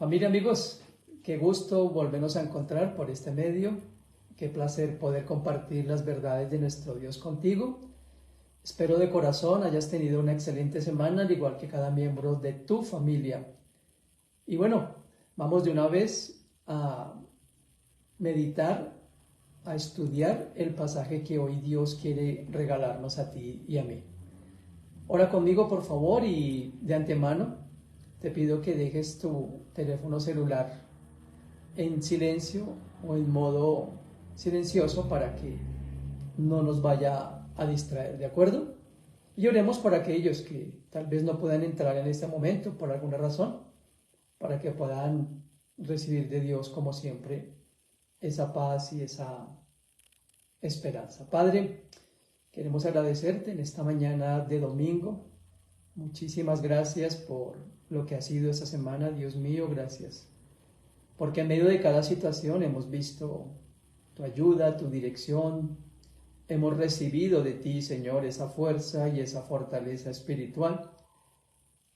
Familia, amigos, qué gusto volvernos a encontrar por este medio. Qué placer poder compartir las verdades de nuestro Dios contigo. Espero de corazón hayas tenido una excelente semana, al igual que cada miembro de tu familia. Y bueno, vamos de una vez a meditar, a estudiar el pasaje que hoy Dios quiere regalarnos a ti y a mí. Ora conmigo, por favor, y de antemano te pido que dejes tu teléfono celular en silencio o en modo silencioso para que no nos vaya a distraer, ¿de acuerdo? Y oremos por aquellos que tal vez no puedan entrar en este momento por alguna razón, para que puedan recibir de Dios, como siempre, esa paz y esa esperanza. Padre, queremos agradecerte en esta mañana de domingo. Muchísimas gracias por lo que ha sido esta semana, Dios mío, gracias. Porque en medio de cada situación hemos visto tu ayuda, tu dirección. Hemos recibido de ti, Señor, esa fuerza y esa fortaleza espiritual.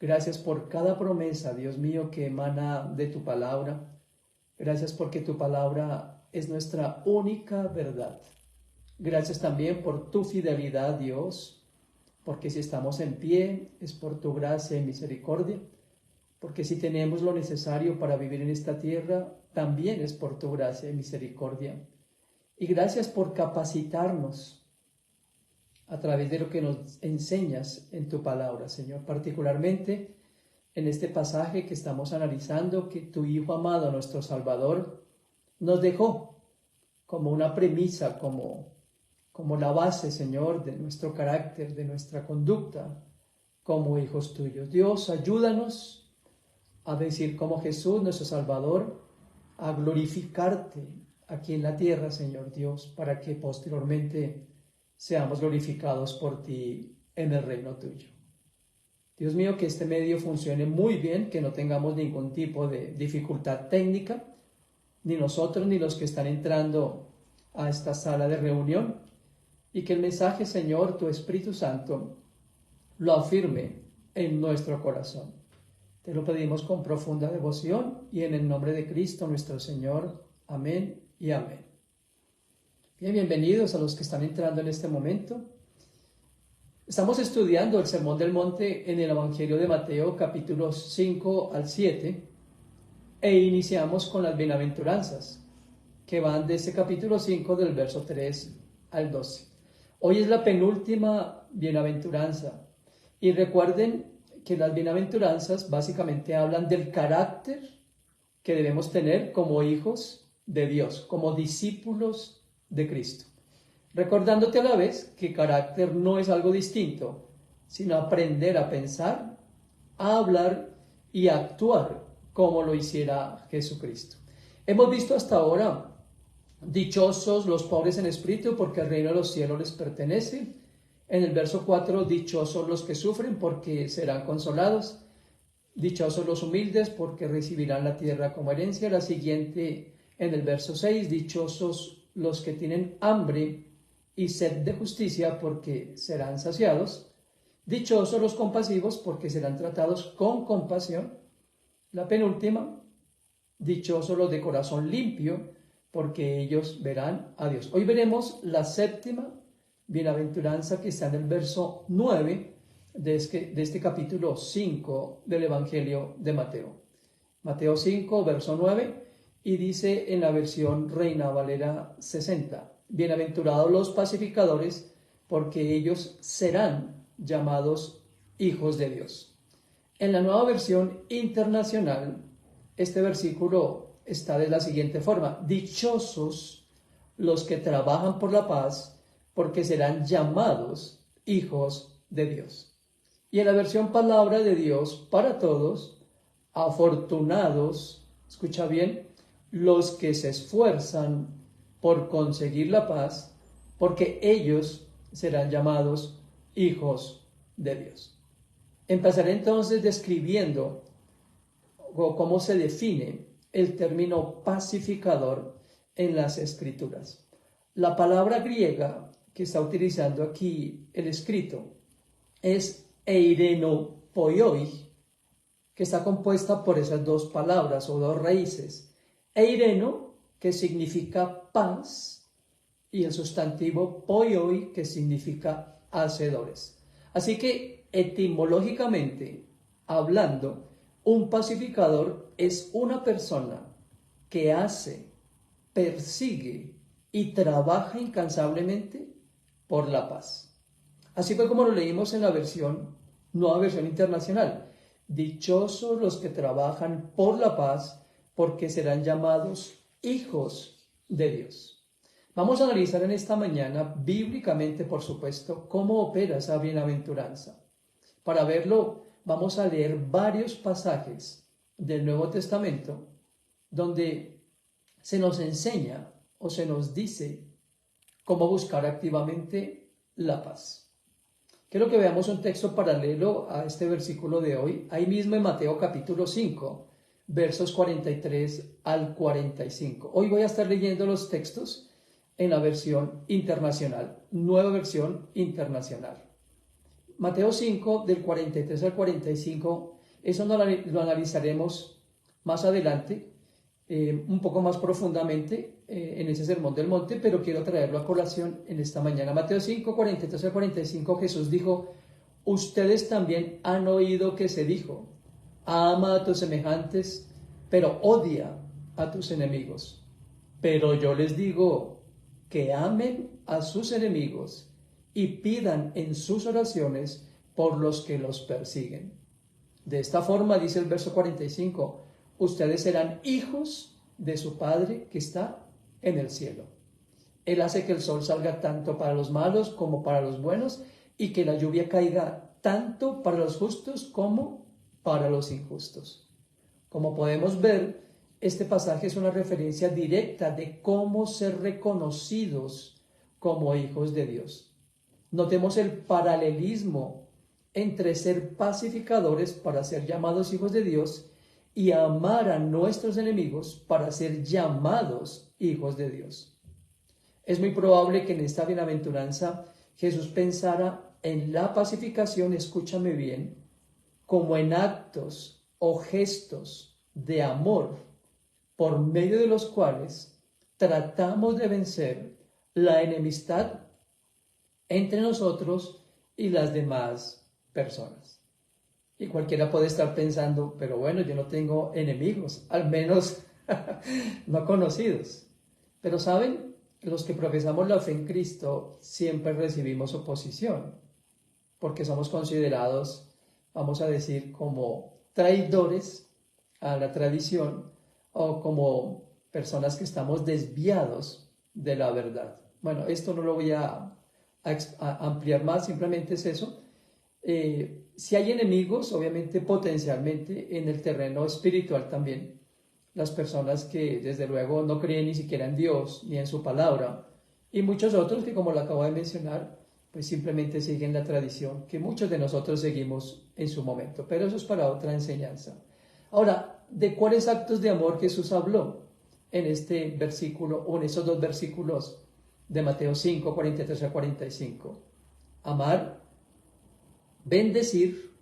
Gracias por cada promesa, Dios mío, que emana de tu palabra. Gracias porque tu palabra es nuestra única verdad. Gracias también por tu fidelidad, Dios, porque si estamos en pie es por tu gracia y misericordia, porque si tenemos lo necesario para vivir en esta tierra, también es por tu gracia y misericordia. Y gracias por capacitarnos a través de lo que nos enseñas en tu palabra, Señor, particularmente en este pasaje que estamos analizando, que tu Hijo amado, nuestro Salvador, nos dejó como una premisa, como la base, Señor, de nuestro carácter, de nuestra conducta como hijos tuyos. Dios, ayúdanos a decir como Jesús, nuestro Salvador, a glorificarte aquí en la tierra, Señor Dios, para que posteriormente seamos glorificados por ti en el reino tuyo. Dios mío, que este medio funcione muy bien, que no tengamos ningún tipo de dificultad técnica, ni nosotros ni los que están entrando a esta sala de reunión, y que el mensaje, Señor, tu Espíritu Santo, lo afirme en nuestro corazón. Te lo pedimos con profunda devoción y en el nombre de Cristo nuestro Señor. Amén y amén. Bien, bienvenidos a los que están entrando en este momento. Estamos estudiando el Sermón del Monte en el Evangelio de Mateo, capítulos 5 al 7, e iniciamos con las bienaventuranzas, que van de este capítulo 5 del verso 3 al 12. Hoy es la penúltima bienaventuranza, y recuerden que las bienaventuranzas básicamente hablan del carácter que debemos tener como hijos de Dios, como discípulos de Cristo. Recordándote a la vez que carácter no es algo distinto, sino aprender a pensar, a hablar y a actuar como lo hiciera Jesucristo. Hemos visto hasta ahora: dichosos los pobres en espíritu, porque el reino de los cielos les pertenece. En el verso 4, dichosos los que sufren, porque serán consolados. Dichosos los humildes, porque recibirán la tierra como herencia. La siguiente, en el verso 6, dichosos los que tienen hambre y sed de justicia, porque serán saciados. Dichosos los compasivos, porque serán tratados con compasión. La penúltima, dichosos los de corazón limpio, porque ellos verán a Dios. Hoy veremos la séptima bienaventuranza, que está en el verso 9 de este capítulo 5 del Evangelio de Mateo. Mateo 5, verso 9, y dice en la versión Reina Valera 60, bienaventurados los pacificadores, porque ellos serán llamados hijos de Dios. En la Nueva Versión Internacional, este versículo está de la siguiente forma: dichosos los que trabajan por la paz, porque serán llamados hijos de Dios. Y en la versión Palabra de Dios para Todos, afortunados, escucha bien, los que se esfuerzan por conseguir la paz, porque ellos serán llamados hijos de Dios. Empezaré entonces describiendo cómo se define el término pacificador en las Escrituras. La palabra griega que está utilizando aquí el escrito es eirenopoioi, que está compuesta por esas dos palabras o dos raíces. Eireno, que significa paz, y el sustantivo poioi, que significa hacedores. Así que etimológicamente hablando, un pacificador es una persona que hace, persigue y trabaja incansablemente por la paz. Así fue como lo leímos en la nueva versión internacional. Dichosos los que trabajan por la paz, porque serán llamados hijos de Dios. Vamos a analizar en esta mañana, bíblicamente por supuesto, cómo opera esa bienaventuranza. Para verlo, vamos a leer varios pasajes del Nuevo Testamento donde se nos enseña o se nos dice cómo buscar activamente la paz. Quiero que veamos un texto paralelo a este versículo de hoy, ahí mismo en Mateo capítulo 5, versos 43 al 45. Hoy voy a estar leyendo los textos en la versión internacional, nueva versión internacional. Mateo 5, del 43 al 45, eso lo analizaremos más adelante, un poco más profundamente en ese sermón del monte, pero quiero traerlo a colación en esta mañana. Mateo 5, 43 al 45, Jesús dijo: ustedes también han oído que se dijo, ama a tus semejantes, pero odia a tus enemigos. Pero yo les digo que amen a sus enemigos y pidan en sus oraciones por los que los persiguen. De esta forma, dice el verso 45, ustedes serán hijos de su Padre que está en el cielo. Él hace que el sol salga tanto para los malos como para los buenos, y que la lluvia caiga tanto para los justos como para los injustos. Como podemos ver, este pasaje es una referencia directa de cómo ser reconocidos como hijos de Dios. Notemos el paralelismo entre ser pacificadores para ser llamados hijos de Dios y amar a nuestros enemigos para ser llamados hijos de Dios. Es muy probable que en esta bienaventuranza Jesús pensara en la pacificación, escúchame bien, como en actos o gestos de amor por medio de los cuales tratamos de vencer la enemistad entre nosotros y las demás personas. Y cualquiera puede estar pensando, pero bueno, yo no tengo enemigos, al menos no conocidos. Pero saben, los que profesamos la fe en Cristo siempre recibimos oposición, porque somos considerados, vamos a decir, como traidores a la tradición o como personas que estamos desviados de la verdad. Bueno, esto no lo voy a ampliar más, simplemente es eso. Si hay enemigos, obviamente potencialmente en el terreno espiritual también, las personas que desde luego no creen ni siquiera en Dios ni en su palabra, y muchos otros que, como lo acabo de mencionar, pues simplemente siguen la tradición que muchos de nosotros seguimos en su momento, pero eso es para otra enseñanza. Ahora, ¿de cuáles actos de amor Jesús habló en este versículo o en esos dos versículos de Mateo 5, 43 a 45? Amar, bendecir,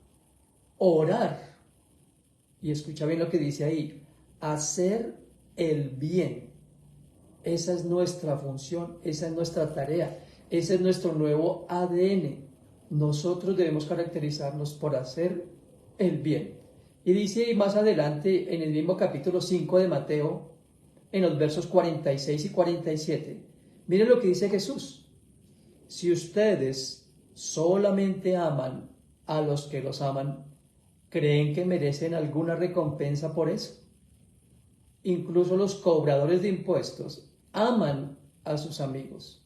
orar, y escucha bien lo que dice ahí, hacer el bien. Esa es nuestra función, esa es nuestra tarea, ese es nuestro nuevo ADN. Nosotros debemos caracterizarnos por hacer el bien. Y dice más adelante en el mismo capítulo 5 de Mateo, en los versos 46 y 47, miren lo que dice Jesús: si ustedes solamente aman a los que los aman, ¿creen que merecen alguna recompensa por eso? Incluso los cobradores de impuestos aman a sus amigos.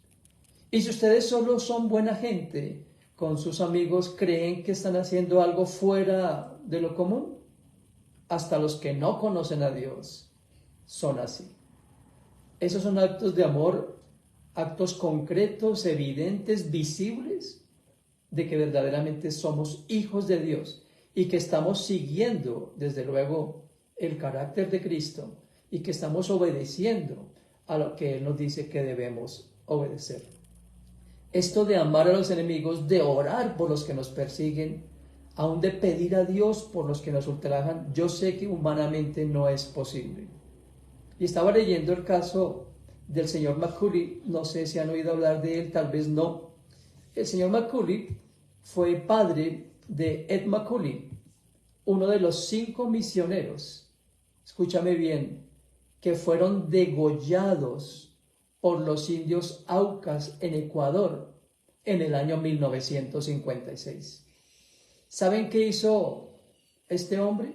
Y si ustedes solo son buena gente con sus amigos, ¿creen que están haciendo algo fuera de lo común? Hasta los que no conocen a Dios son así. Esos son actos de amor, actos concretos, evidentes, visibles, de que verdaderamente somos hijos de Dios y que estamos siguiendo, desde luego, el carácter de Cristo y que estamos obedeciendo a lo que Él nos dice que debemos obedecer. Esto de amar a los enemigos, de orar por los que nos persiguen, aún de pedir a Dios por los que nos ultrajan, yo sé que humanamente no es posible. Y estaba leyendo el caso del señor Macaulay, no sé si han oído hablar de él, tal vez no. El señor Macaulay fue padre de Ed Macaulay, uno de los 5 misioneros, escúchame bien, que fueron degollados por los indios Aucas en Ecuador en el año 1956. ¿Saben qué hizo este hombre?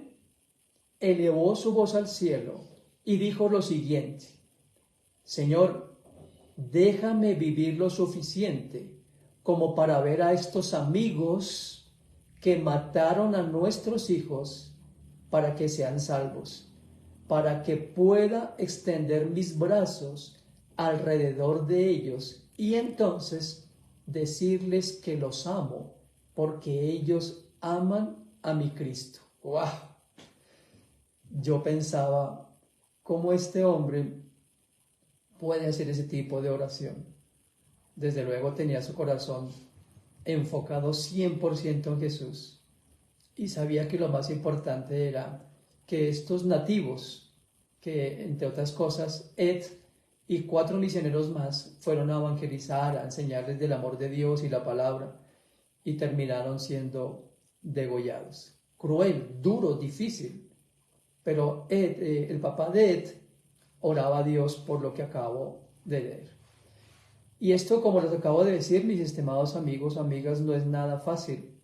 Elevó su voz al cielo y dijo lo siguiente: Señor, déjame vivir lo suficiente como para ver a estos amigos que mataron a nuestros hijos para que sean salvos, para que pueda extender mis brazos alrededor de ellos y entonces decirles que los amo porque ellos aman a mi Cristo. ¡Wow! Yo pensaba, ¿cómo este hombre puede hacer ese tipo de oración? Desde luego tenía su corazón enfocado 100% en Jesús y sabía que lo más importante era que estos nativos, que entre otras cosas Ed y 4 misioneros más fueron a evangelizar, a enseñarles del amor de Dios y la palabra, y terminaron siendo degollados. Cruel, duro, difícil, pero Ed, el papá de Ed, oraba a Dios por lo que acabo de leer. Y esto, como les acabo de decir, mis estimados amigos, amigas, no es nada fácil.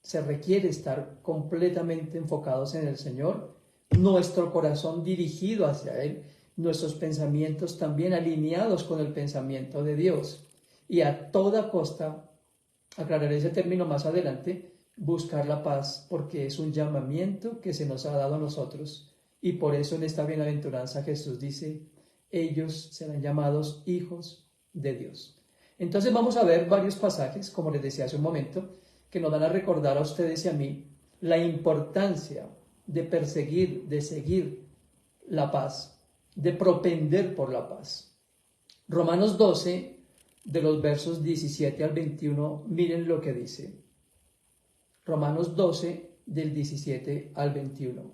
Se requiere estar completamente enfocados en el Señor, nuestro corazón dirigido hacia Él, nuestros pensamientos también alineados con el pensamiento de Dios. Y a toda costa, aclararé ese término más adelante, buscar la paz, porque es un llamamiento que se nos ha dado a nosotros. Y por eso en esta bienaventuranza Jesús dice, ellos serán llamados hijos de Dios. Entonces vamos a ver varios pasajes, como les decía hace un momento, que nos van a recordar a ustedes y a mí la importancia de perseguir, de seguir la paz, de propender por la paz. Romanos 12, de los versos 17 al 21, miren lo que dice. Romanos 12, del 17 al 21.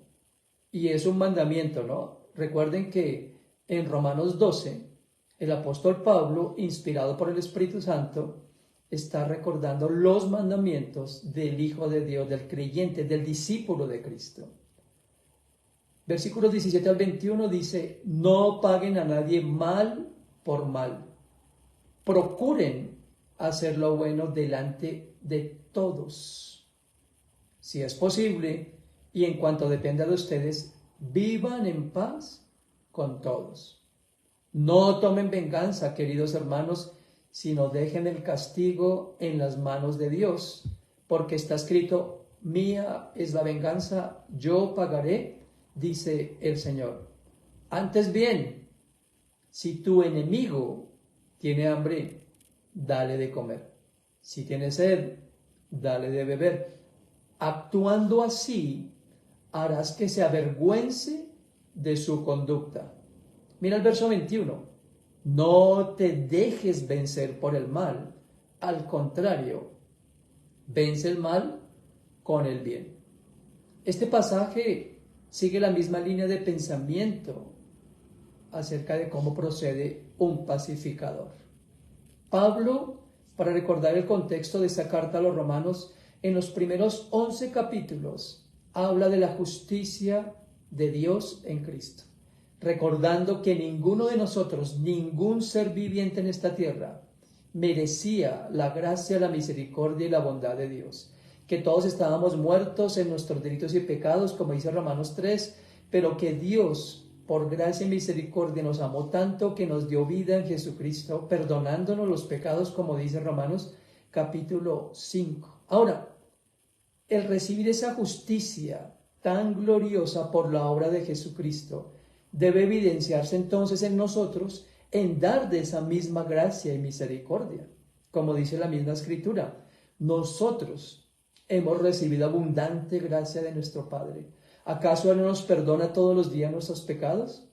Y es un mandamiento, ¿no? Recuerden que en Romanos 12, el apóstol Pablo, inspirado por el Espíritu Santo, está recordando los mandamientos del Hijo de Dios, del creyente, del discípulo de Cristo. Versículos 17 al 21 dice, no paguen a nadie mal por mal. Procuren hacer lo bueno delante de todos. Si es posible, y en cuanto dependa de ustedes, vivan en paz con todos. No tomen venganza, queridos hermanos, sino dejen el castigo en las manos de Dios, porque está escrito, mía es la venganza, yo pagaré, dice el Señor. Antes bien, si tu enemigo tiene hambre, dale de comer. Si tiene sed, dale de beber. Actuando así, harás que se avergüence de su conducta. Mira el verso 21. No te dejes vencer por el mal. Al contrario, vence el mal con el bien. Este pasaje sigue la misma línea de pensamiento acerca de cómo procede un pacificador. Pablo, para recordar el contexto de esta carta a los romanos, en los primeros 11 capítulos habla de la justicia de Dios en Cristo, recordando que ninguno de nosotros, ningún ser viviente en esta tierra, merecía la gracia, la misericordia y la bondad de Dios, que todos estábamos muertos en nuestros delitos y pecados, como dice Romanos 3, pero que Dios, por gracia y misericordia, nos amó tanto que nos dio vida en Jesucristo, perdonándonos los pecados, como dice Romanos capítulo 5. Ahora, el recibir esa justicia tan gloriosa por la obra de Jesucristo debe evidenciarse entonces en nosotros en dar de esa misma gracia y misericordia. Como dice la misma Escritura, nosotros hemos recibido abundante gracia de nuestro Padre. ¿Acaso Él no nos perdona todos los días nuestros pecados?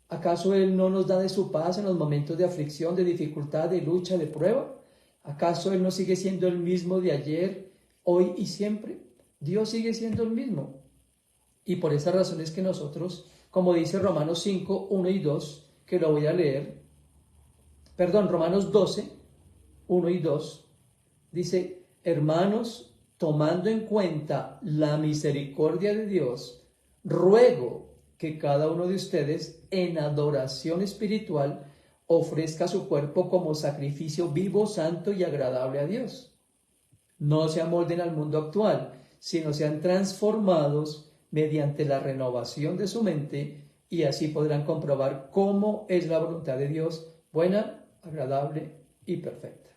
¿Acaso Él no nos da de su paz en los momentos de aflicción, de dificultad, de lucha, de prueba? ¿Acaso Él no sigue siendo el mismo de ayer, hoy y siempre? Dios sigue siendo el mismo. Y por esa razón es que nosotros, como dice Romanos 5, 1 y 2, que lo voy a leer, Romanos 12, 1 y 2, dice: hermanos, tomando en cuenta la misericordia de Dios, ruego que cada uno de ustedes en adoración espiritual ofrezca su cuerpo como sacrificio vivo, santo y agradable a Dios. No se amolden al mundo actual, sino sean transformados mediante la renovación de su mente, y así podrán comprobar cómo es la voluntad de Dios, buena, agradable y perfecta.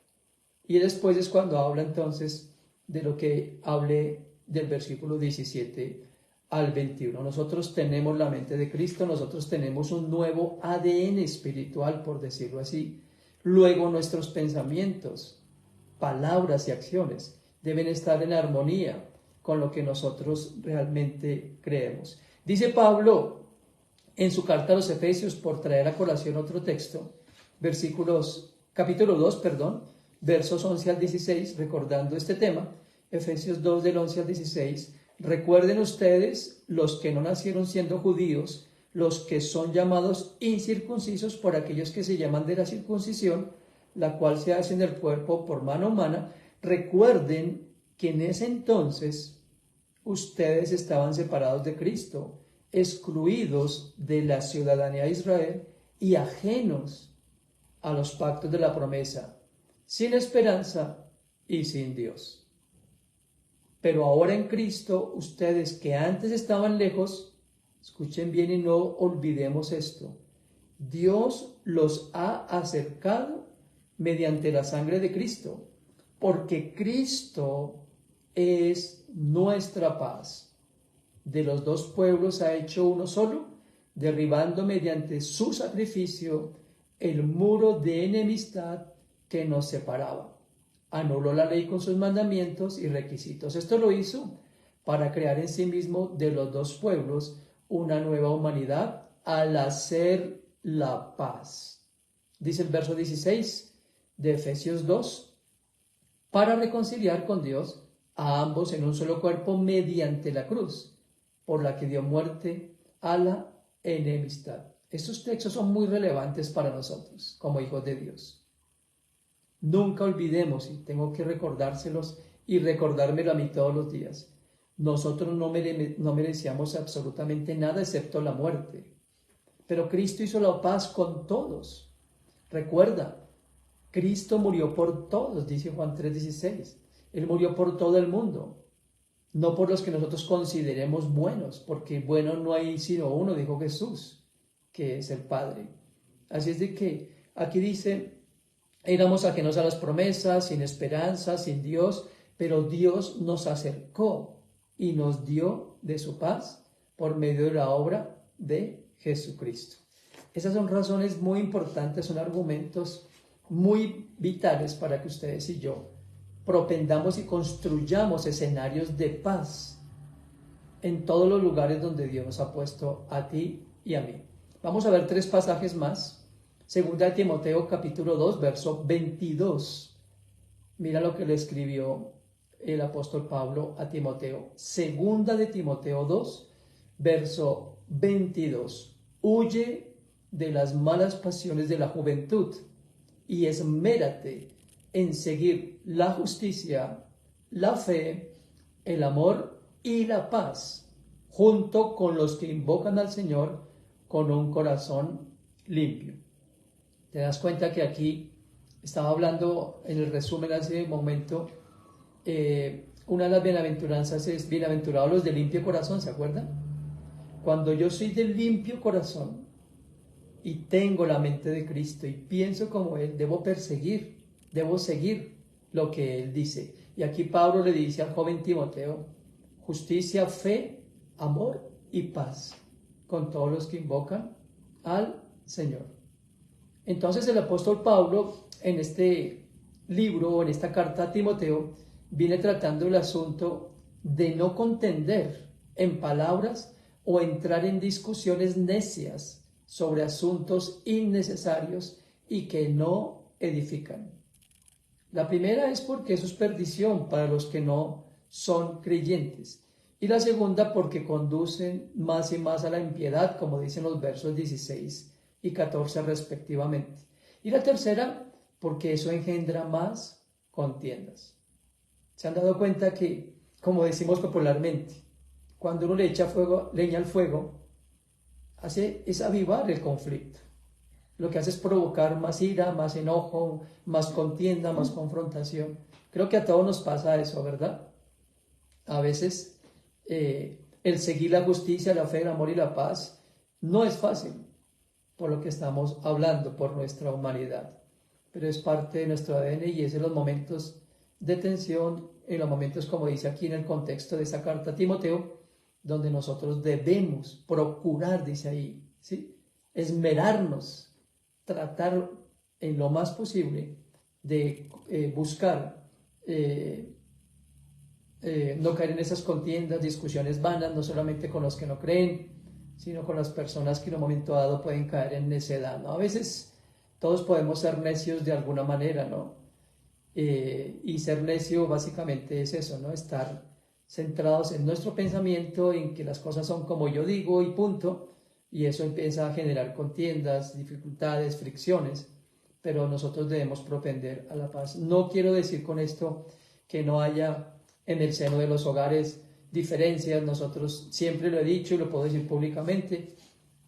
Y después es cuando habla entonces de lo que hablé del versículo 17 al 21. Nosotros tenemos la mente de Cristo, nosotros tenemos un nuevo ADN espiritual, por decirlo así. Luego nuestros pensamientos, palabras y acciones deben estar en armonía con lo que nosotros realmente creemos. Dice Pablo en su carta a los Efesios, por traer a colación otro texto, capítulo 2, versos 11 al 16, recordando este tema, Efesios 2 del 11 al 16, recuerden ustedes, los que no nacieron siendo judíos, los que son llamados incircuncisos por aquellos que se llaman de la circuncisión, la cual se hace en el cuerpo por mano humana, recuerden que en ese entonces ustedes estaban separados de Cristo, excluidos de la ciudadanía de Israel y ajenos a los pactos de la promesa, sin esperanza y sin Dios. Pero ahora en Cristo, ustedes que antes estaban lejos, escuchen bien y no olvidemos esto, Dios los ha acercado mediante la sangre de Cristo, porque Cristo es nuestra paz. De los dos pueblos ha hecho uno solo, derribando mediante su sacrificio el muro de enemistad que nos separaba. Anuló la ley con sus mandamientos y requisitos. Esto lo hizo para crear en sí mismo de los dos pueblos una nueva humanidad al hacer la paz. Dice el verso 16 de Efesios 2, para reconciliar con Dios a ambos en un solo cuerpo mediante la cruz, por la que dio muerte a la enemistad. Estos textos son muy relevantes para nosotros como hijos de Dios. Nunca olvidemos, y tengo que recordárselos y recordármelo a mí todos los días, nosotros no merecíamos absolutamente nada excepto la muerte. Pero Cristo hizo la paz con todos. Recuerda, Cristo murió por todos, dice Juan 3:16. Él murió por todo el mundo, no por los que nosotros consideremos buenos, porque bueno no hay sino uno, dijo Jesús, que es el Padre. Así es de que aquí dice, éramos ajenos a las promesas, sin esperanza, sin Dios, pero Dios nos acercó y nos dio de su paz por medio de la obra de Jesucristo. Esas son razones muy importantes, son argumentos muy vitales para que ustedes y yo propendamos y construyamos escenarios de paz en todos los lugares donde Dios nos ha puesto a ti y a mí. Vamos a ver 3 pasajes más. Segunda de Timoteo capítulo 2, verso 22. Mira lo que le escribió el apóstol Pablo a Timoteo. Segunda de Timoteo 2, verso 22. Huye de las malas pasiones de la juventud y esmérate en seguir la justicia, la fe, el amor y la paz, junto con los que invocan al Señor con un corazón limpio. Te das cuenta que aquí estaba hablando en el resumen hace un momento, una de las bienaventuranzas es bienaventurados los de limpio corazón, ¿se acuerdan? Cuando yo soy de limpio corazón y tengo la mente de Cristo y pienso como Él, debo seguir lo que Él dice. Y aquí Pablo le dice al joven Timoteo, justicia, fe, amor y paz con todos los que invocan al Señor. Entonces el apóstol Pablo en este libro o en esta carta a Timoteo viene tratando el asunto de no contender en palabras o entrar en discusiones necias sobre asuntos innecesarios y que no edifican. La primera es porque eso es perdición para los que no son creyentes. Y la segunda, porque conducen más y más a la impiedad, como dicen los versos 16 y 14 respectivamente. Y la tercera, porque eso engendra más contiendas. ¿Se han dado cuenta que, como decimos popularmente, cuando uno le echa leña al fuego, es avivar el conflicto? Lo que hace es provocar más ira, más enojo, más contienda, más confrontación. Creo que a todos nos pasa eso, ¿verdad? A veces el seguir la justicia, la fe, el amor y la paz no es fácil, por lo que estamos hablando, por nuestra humanidad. Pero es parte de nuestro ADN y es en los momentos de tensión, en los momentos, como dice aquí en el contexto de esa carta a Timoteo, donde nosotros debemos procurar, dice ahí, ¿sí?, esmerarnos, tratar en lo más posible de buscar no caer en esas contiendas, discusiones vanas, no solamente con los que no creen, sino con las personas que en un momento dado pueden caer en necedad, ¿no? A veces todos podemos ser necios de alguna manera, ¿no? Y ser necio básicamente es eso, ¿no? Estar centrados en nuestro pensamiento, en que las cosas son como yo digo y punto, y eso empieza a generar contiendas, dificultades, fricciones, pero nosotros debemos propender a la paz. No quiero decir con esto que no haya en el seno de los hogares diferencias. Nosotros siempre lo he dicho y lo puedo decir públicamente,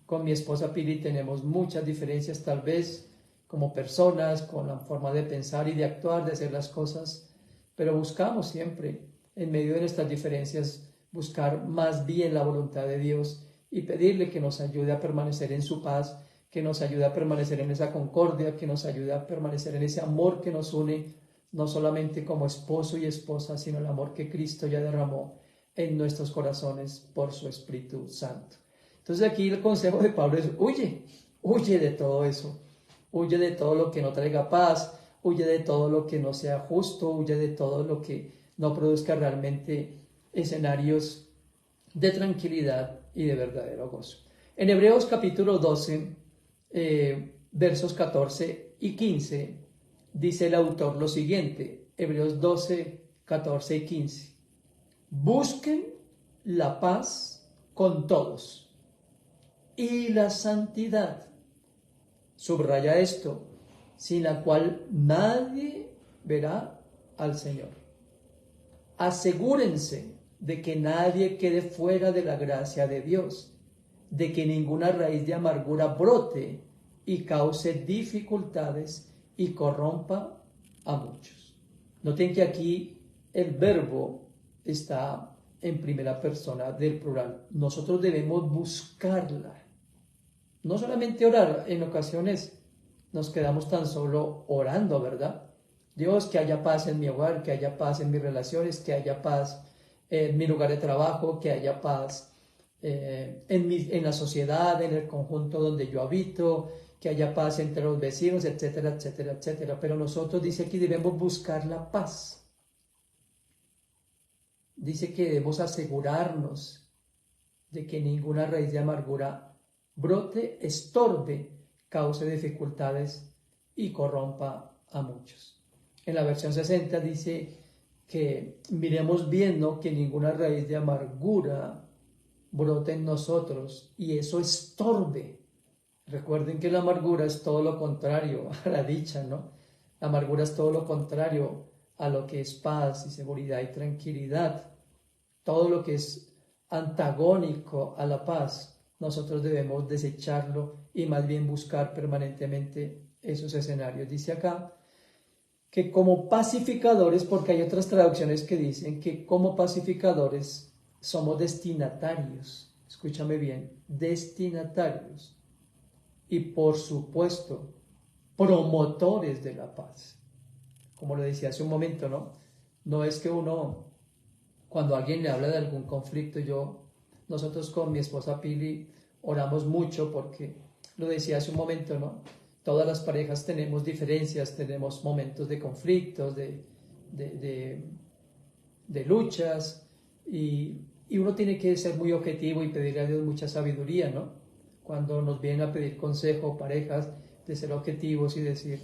con mi esposa Pili tenemos muchas diferencias tal vez como personas, con la forma de pensar y de actuar, de hacer las cosas, pero buscamos siempre en medio de nuestras diferencias buscar más bien la voluntad de Dios y pedirle que nos ayude a permanecer en su paz, que nos ayude a permanecer en esa concordia, que nos ayude a permanecer en ese amor que nos une, no solamente como esposo y esposa, sino el amor que Cristo ya derramó en nuestros corazones por su Espíritu Santo. Entonces aquí el consejo de Pablo es: huye de todo eso, huye de todo lo que no traiga paz, huye de todo lo que no sea justo, huye de todo lo que no produzca realmente escenarios de tranquilidad y de verdadero gozo. En Hebreos capítulo 12, versos 14 y 15, dice el autor lo siguiente, Hebreos 12, 14 y 15. Busquen la paz con todos y la santidad, subraya esto, sin la cual nadie verá al Señor. Asegúrense de que nadie quede fuera de la gracia de Dios, de que ninguna raíz de amargura brote y cause dificultades y corrompa a muchos. Noten que aquí el verbo está en primera persona del plural. Nosotros debemos buscarla. No solamente orar, en ocasiones nos quedamos tan solo orando, ¿verdad? Dios, que haya paz en mi hogar, que haya paz en mis relaciones, que haya paz en mi lugar de trabajo, que haya paz en la sociedad, en el conjunto donde yo habito, que haya paz entre los vecinos, etcétera, etcétera, etcétera. Pero nosotros, dice aquí, debemos buscar la paz. Dice que debemos asegurarnos de que ninguna raíz de amargura brote, estorbe, cause dificultades y corrompa a muchos. En la versión 60 dice que miremos bien, ¿no?, que ninguna raíz de amargura brote en nosotros y eso estorbe. Recuerden que la amargura es todo lo contrario a la dicha, ¿no? La amargura es todo lo contrario a lo que es paz y seguridad y tranquilidad. Todo lo que es antagónico a la paz, nosotros debemos desecharlo y más bien buscar permanentemente esos escenarios. Dice acá que como pacificadores, porque hay otras traducciones que dicen que como pacificadores somos destinatarios, escúchame bien, destinatarios y por supuesto promotores de la paz. Como lo decía hace un momento, ¿no? No es que uno, cuando alguien le habla de algún conflicto, nosotros con mi esposa Pili oramos mucho porque, lo decía hace un momento, ¿no? Todas las parejas tenemos diferencias, tenemos momentos de conflictos, de luchas, y uno tiene que ser muy objetivo y pedirle a Dios mucha sabiduría, ¿no? Cuando nos vienen a pedir consejo parejas, de ser objetivos y decir,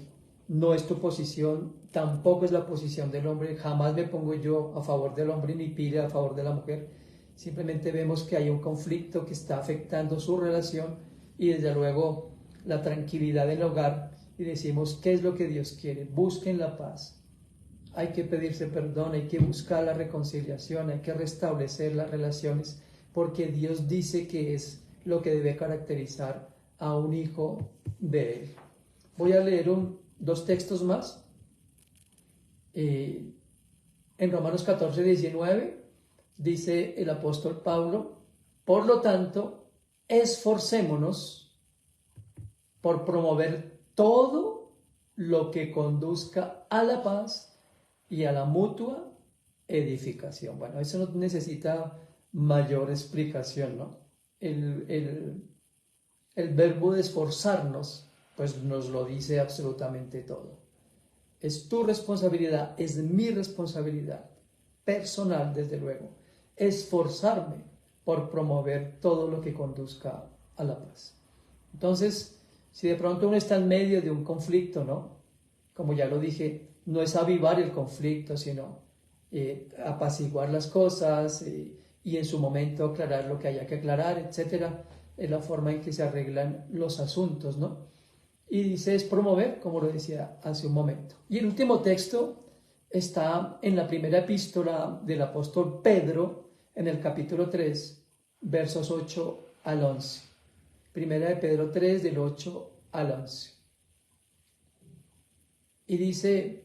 no es tu posición, tampoco es la posición del hombre, jamás me pongo yo a favor del hombre ni pide a favor de la mujer, simplemente vemos que hay un conflicto que está afectando su relación y desde luego la tranquilidad del hogar y decimos, ¿qué es lo que Dios quiere? Busquen la paz, hay que pedirse perdón, hay que buscar la reconciliación, hay que restablecer las relaciones porque Dios dice que es lo que debe caracterizar a un hijo de Él. Voy a leer dos textos más. En Romanos 14, 19 dice el apóstol Pablo, por lo tanto, esforcémonos por promover todo lo que conduzca a la paz y a la mutua edificación. Bueno, eso no necesita mayor explicación, ¿no? El verbo de esforzarnos, pues nos lo dice absolutamente todo. Es tu responsabilidad, es mi responsabilidad personal, desde luego, esforzarme por promover todo lo que conduzca a la paz. Entonces, si de pronto uno está en medio de un conflicto, ¿no? Como ya lo dije, no es avivar el conflicto, sino apaciguar las cosas y en su momento aclarar lo que haya que aclarar, etcétera. Es la forma en que se arreglan los asuntos, ¿no? Y dice es promover, como lo decía hace un momento. Y el último texto está en la primera epístola del apóstol Pedro, en el capítulo 3, versos 8 al 11. Primera de Pedro 3, del 8 al 11. Y dice,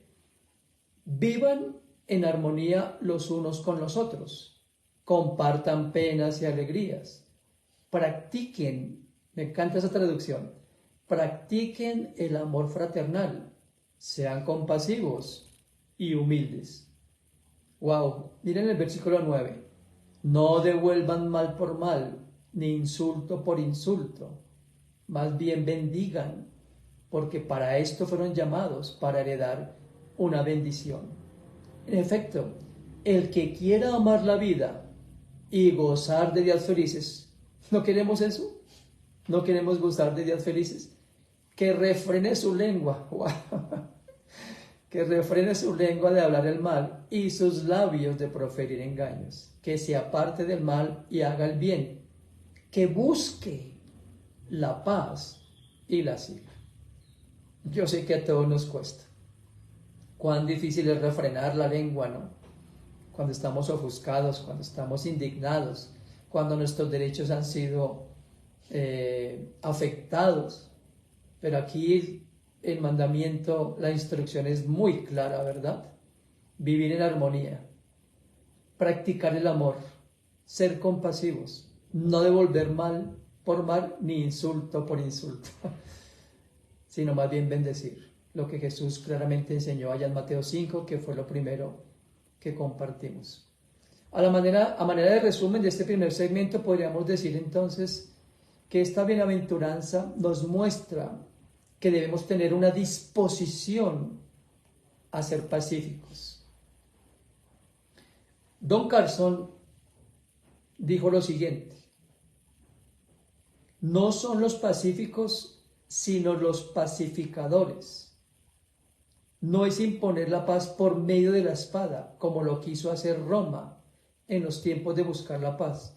vivan en armonía los unos con los otros, compartan penas y alegrías, practiquen, me encanta esa traducción, practiquen el amor fraternal, sean compasivos y humildes. Wow, miren el versículo 9. No devuelvan mal por mal, ni insulto por insulto, más bien bendigan, porque para esto fueron llamados, para heredar una bendición. En efecto, el que quiera amar la vida y gozar de días felices, ¿no queremos eso? ¿No queremos gozar de días felices? Que refrene su lengua, que refrene su lengua de hablar el mal y sus labios de proferir engaños, que se aparte del mal y haga el bien, que busque la paz y la siga. Yo sé que a todos nos cuesta. Cuán difícil es refrenar la lengua, ¿no? Cuando estamos ofuscados, cuando estamos indignados, cuando nuestros derechos han sido afectados. Pero aquí el mandamiento, la instrucción es muy clara, ¿verdad? Vivir en armonía, practicar el amor, ser compasivos, no devolver mal por mal ni insulto por insulto, sino más bien bendecir. Lo que Jesús claramente enseñó allá en Mateo 5, que fue lo primero que compartimos. A manera de resumen de este primer segmento, podríamos decir entonces que esta bienaventuranza nos muestra que debemos tener una disposición a ser pacíficos. Don Carson dijo lo siguiente: no son los pacíficos, sino los pacificadores. No es imponer la paz por medio de la espada, como lo quiso hacer Roma en los tiempos de buscar la paz.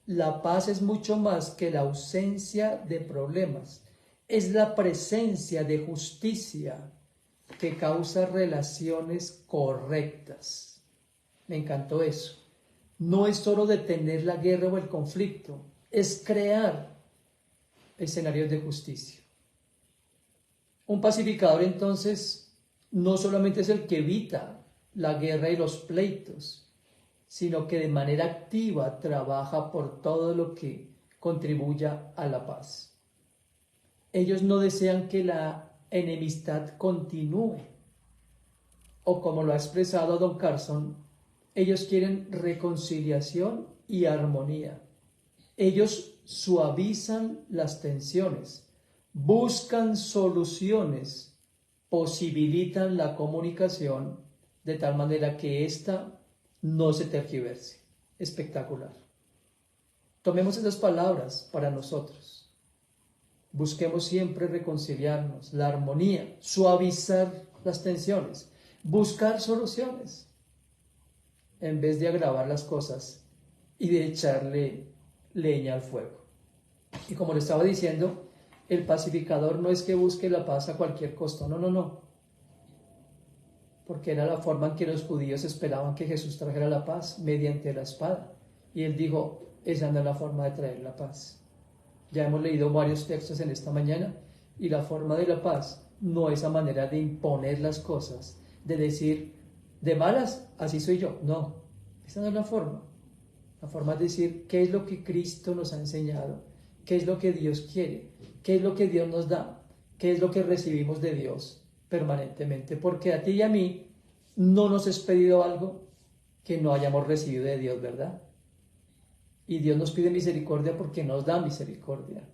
La paz es mucho más que la ausencia de problemas. Es la presencia de justicia que causa relaciones correctas. Me encantó eso. No es solo detener la guerra o el conflicto, es crear escenarios de justicia. Un pacificador entonces no solamente es el que evita la guerra y los pleitos, sino que de manera activa trabaja por todo lo que contribuya a la paz. Ellos no desean que la enemistad continúe, o como lo ha expresado Don Carson, ellos quieren reconciliación y armonía. Ellos suavizan las tensiones, buscan soluciones, posibilitan la comunicación de tal manera que ésta no se tergiverse. Espectacular. Tomemos esas palabras para nosotros. Busquemos siempre reconciliarnos, la armonía, suavizar las tensiones, buscar soluciones, en vez de agravar las cosas y de echarle leña al fuego. Y como le estaba diciendo, el pacificador no es que busque la paz a cualquier costo, no, porque era la forma en que los judíos esperaban que Jesús trajera la paz, mediante la espada. Y él dijo, esa no es la forma de traer la paz. Ya hemos leído varios textos en esta mañana, y la forma de la paz no es a manera de imponer las cosas, de decir, de malas, así soy yo. No, esa no es la forma. La forma es decir, ¿qué es lo que Cristo nos ha enseñado? ¿Qué es lo que Dios quiere? ¿Qué es lo que Dios nos da? ¿Qué es lo que recibimos de Dios permanentemente? Porque a ti y a mí no nos es pedido algo que no hayamos recibido de Dios, ¿verdad? Y Dios nos pide misericordia porque nos da misericordia.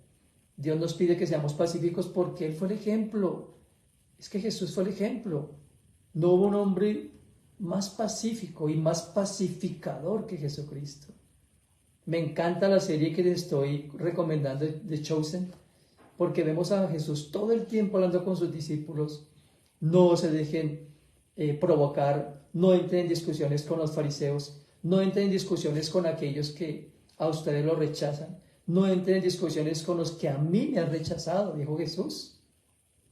Dios nos pide que seamos pacíficos porque Él fue el ejemplo. Es que Jesús fue el ejemplo. No hubo un hombre más pacífico y más pacificador que Jesucristo. Me encanta la serie que les estoy recomendando de Chosen, porque vemos a Jesús todo el tiempo hablando con sus discípulos. No se dejen provocar, no entren en discusiones con los fariseos, no entren en discusiones con aquellos que a ustedes lo rechazan, no entren en discusiones con los que a mí me han rechazado, dijo Jesús,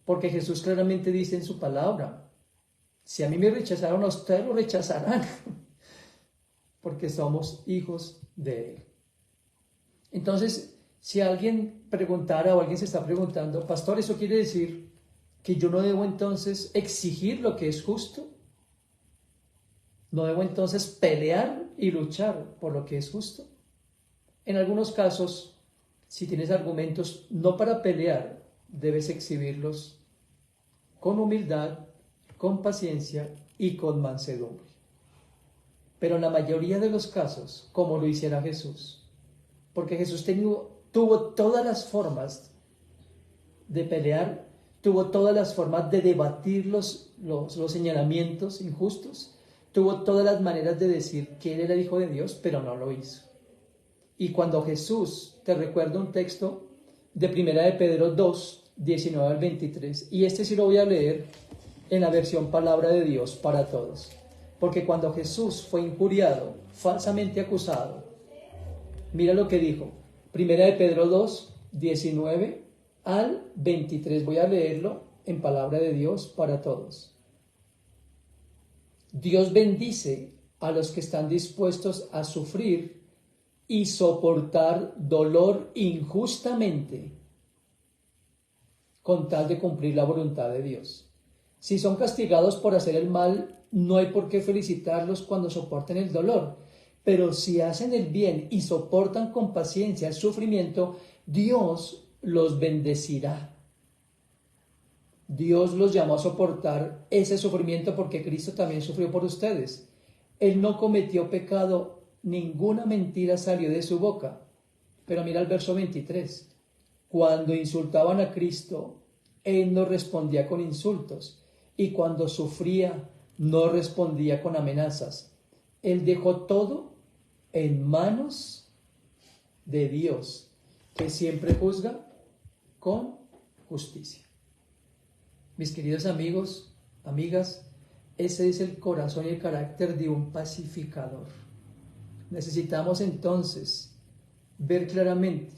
porque Jesús claramente dice en su palabra, si a mí me rechazaron, a ustedes lo rechazarán, porque somos hijos de Él. Entonces, si alguien preguntara o alguien se está preguntando, pastor, ¿eso quiere decir que yo no debo entonces exigir lo que es justo? ¿No debo entonces pelear y luchar por lo que es justo? En algunos casos, si tienes argumentos no para pelear, debes exhibirlos con humildad, con paciencia y con mansedumbre. Pero en la mayoría de los casos, como lo hiciera Jesús, porque Jesús tuvo todas las formas de pelear, tuvo todas las formas de debatir los señalamientos injustos, tuvo todas las maneras de decir que Él era el Hijo de Dios, pero no lo hizo. Y cuando Jesús, te recuerdo un texto de 1 de Pedro 2, 19 al 23, y este sí lo voy a leer en la versión Palabra de Dios para todos, porque cuando Jesús fue injuriado, falsamente acusado, mira lo que dijo, 1 de Pedro 2, 19 al 23, voy a leerlo en Palabra de Dios para todos. Dios bendice a los que están dispuestos a sufrir y soportar dolor injustamente con tal de cumplir la voluntad de Dios. Si son castigados por hacer el mal, no hay por qué felicitarlos cuando soporten el dolor, pero si hacen el bien y soportan con paciencia el sufrimiento, Dios los bendecirá. Dios los llamó a soportar ese sufrimiento porque Cristo también sufrió por ustedes. Él no cometió pecado, ninguna mentira salió de su boca. Pero mira el verso 23. Cuando insultaban a Cristo, Él no respondía con insultos, y cuando sufría, no respondía con amenazas. Él dejó todo en manos de Dios, que siempre juzga con justicia. Mis queridos amigos, amigas, ese es el corazón y el carácter de un pacificador. Necesitamos entonces ver claramente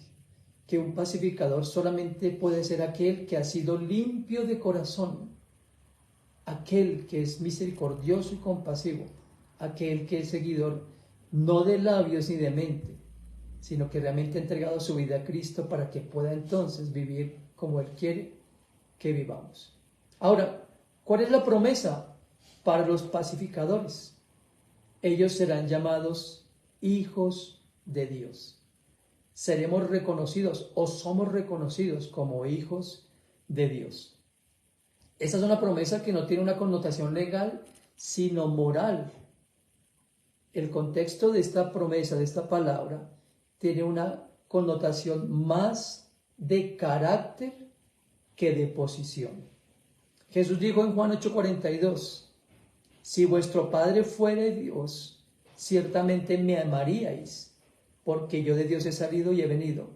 que un pacificador solamente puede ser aquel que ha sido limpio de corazón, aquel que es misericordioso y compasivo, aquel que es seguidor no de labios ni de mente, sino que realmente ha entregado su vida a Cristo para que pueda entonces vivir como Él quiere que vivamos. Ahora, ¿cuál es la promesa para los pacificadores? Ellos serán llamados hijos de Dios. Seremos reconocidos o somos reconocidos como hijos de Dios. Esta es una promesa que no tiene una connotación legal, sino moral. El contexto de esta promesa, de esta palabra, tiene una connotación más de carácter que de posición. Jesús dijo en Juan 8:42, si vuestro Padre fuere Dios, ciertamente me amaríais, porque yo de Dios he salido y he venido,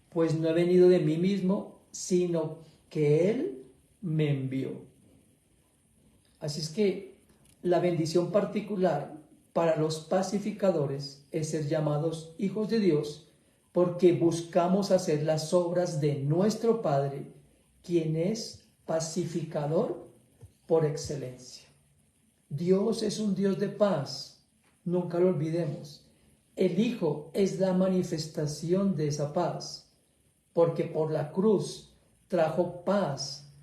pues no he venido de mí mismo, sino que Él me envió. Así es que la bendición particular para los pacificadores es ser llamados hijos de Dios, porque buscamos hacer las obras de nuestro Padre, quien es pacificador por excelencia. Dios es un Dios de paz, nunca lo olvidemos. El Hijo es la manifestación de esa paz, porque por la cruz trajo paz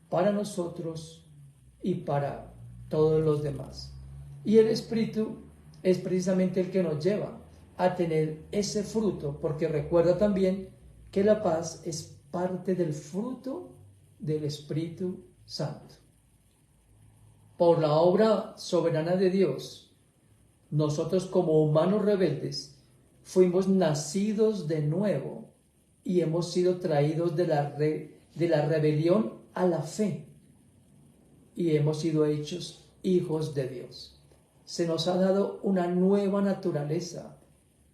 para nosotros y para todos los demás. Y el Espíritu es precisamente el que nos lleva a tener ese fruto, porque recuerda también que la paz es parte del fruto del Espíritu Santo. Por la obra soberana de Dios, nosotros como humanos rebeldes fuimos nacidos de nuevo y hemos sido traídos de la rebelión a la fe y hemos sido hechos hijos de Dios. Se nos ha dado una nueva naturaleza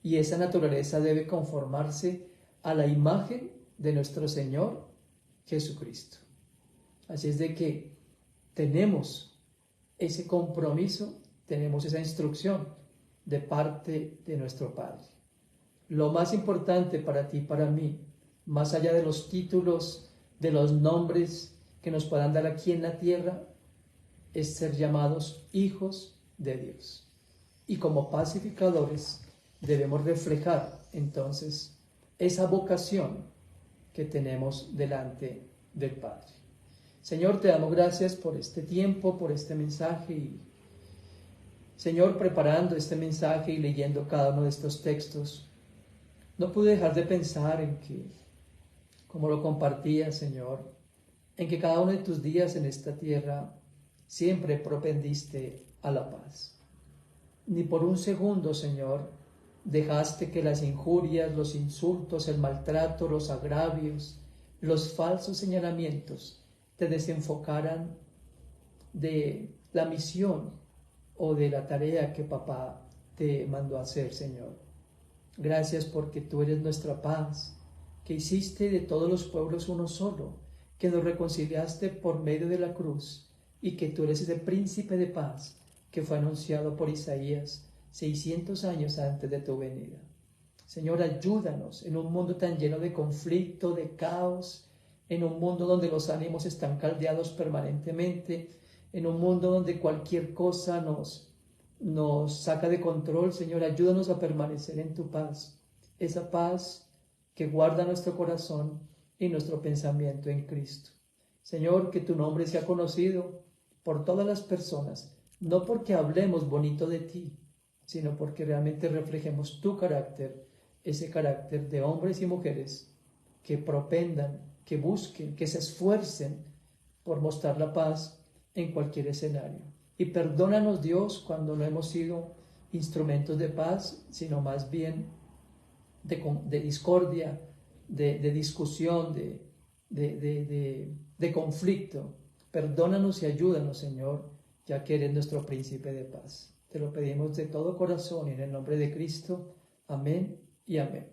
y esa naturaleza debe conformarse a la imagen de nuestro Señor Jesucristo. Así es de que tenemos ese compromiso, tenemos esa instrucción de parte de nuestro Padre. Lo más importante para ti y para mí, más allá de los títulos, de los nombres que nos puedan dar aquí en la tierra, es ser llamados hijos de Dios. Y como pacificadores debemos reflejar entonces esa vocación que tenemos delante del Padre. Señor, te damos gracias por este tiempo, por este mensaje y Señor, preparando este mensaje y leyendo cada uno de estos textos, no pude dejar de pensar en que, como lo compartía, Señor, en que cada uno de tus días en esta tierra siempre propendiste a la paz. Ni por un segundo, Señor, dejaste que las injurias, los insultos, el maltrato, los agravios, los falsos señalamientos te desenfocaran de la misión o de la tarea que papá te mandó a hacer, Señor. Gracias porque tú eres nuestra paz, que hiciste de todos los pueblos uno solo, que nos reconciliaste por medio de la cruz y que tú eres ese príncipe de paz que fue anunciado por Isaías 600 años antes de tu venida. Señor, ayúdanos en un mundo tan lleno de conflicto, de caos, en un mundo donde los ánimos están caldeados permanentemente, en un mundo donde cualquier cosa nos saca de control. Señor, ayúdanos a permanecer en tu paz, esa paz que guarda nuestro corazón y nuestro pensamiento en Cristo. Señor, que tu nombre sea conocido por todas las personas, no porque hablemos bonito de ti, sino porque realmente reflejemos tu carácter, ese carácter de hombres y mujeres que propendan, que busquen, que se esfuercen por mostrar la paz en cualquier escenario. Y perdónanos, Dios, cuando no hemos sido instrumentos de paz, sino más bien de discordia, de discusión, de conflicto. Perdónanos y ayúdanos, Señor, ya que eres nuestro príncipe de paz. Te lo pedimos de todo corazón y en el nombre de Cristo. Amén y amén.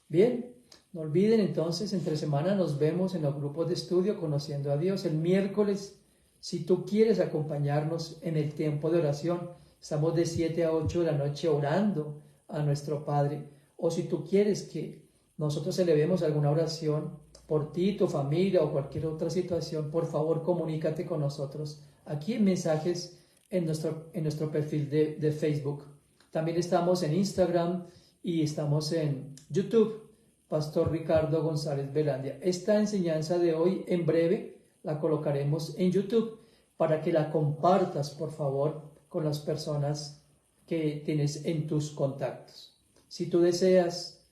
Bien, no olviden entonces, entre semana nos vemos en los grupos de estudio Conociendo a Dios. El miércoles, si tú quieres acompañarnos en el tiempo de oración, estamos de 7 a 8 de la noche orando a nuestro Padre. O si tú quieres que nosotros elevemos alguna oración por ti, tu familia o cualquier otra situación, por favor comunícate con nosotros aquí en mensajes en nuestro perfil de Facebook. También estamos en Instagram y estamos en YouTube, Pastor Ricardo González Velandia. Esta enseñanza de hoy en breve la colocaremos en YouTube para que la compartas, por favor, con las personas que tienes en tus contactos. Si tú deseas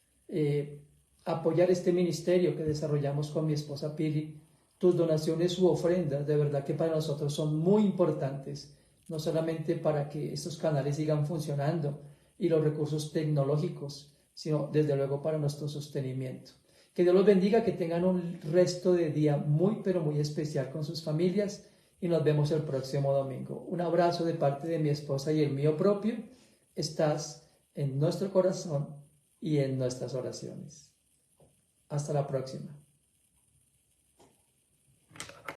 apoyar este ministerio que desarrollamos con mi esposa Pili, tus donaciones u ofrendas de verdad que para nosotros son muy importantes, no solamente para que estos canales sigan funcionando y los recursos tecnológicos, sino desde luego para nuestro sostenimiento. Que Dios los bendiga, que tengan un resto de día muy pero muy especial con sus familias y nos vemos el próximo domingo. Un abrazo de parte de mi esposa y el mío propio. Estás en nuestro corazón y en nuestras oraciones. Hasta la próxima.